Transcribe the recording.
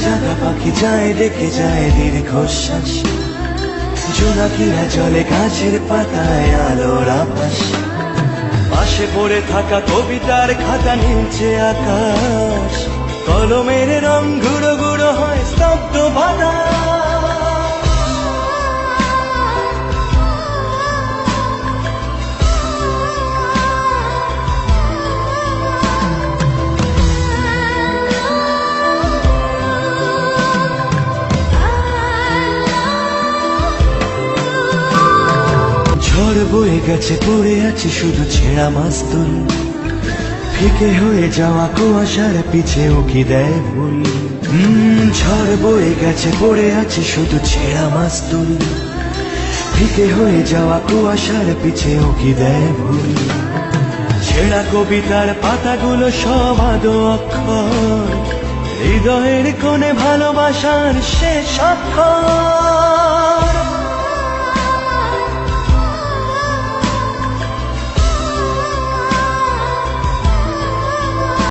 জাগা পাখি যায় ডেকে যায় দীর্ঘশ্বাস, জোনাকিরা জলে গাছের পাতায় আলোর আভাস। পাশে পড়ে থাকা কবিতার খাতা নীলছে আকাশ, কলমের রং গুঁড়ো গুঁড়ো হয় স্তব্ধ বাতাস। ঝড় বয়ে গেছে পড়ে আছে শুধু ছেঁড়া মাস্তুল, ফিকে হয়ে যাওয়া কুয়াশার পিছে উকি দেয় ভুল। ঝড় বয়ে গেছে পড়ে আছে শুধু ছেঁড়া মাস্তুল, ফিকে হয়ে যাওয়া কুয়াশার পিছে উকি দেয় ভুল। ছেঁড়া কবিতার পাতাগুলো সব আদো অক্ষর, হৃদয়ের কোণে ভালোবাসার শেষ অক্ষর।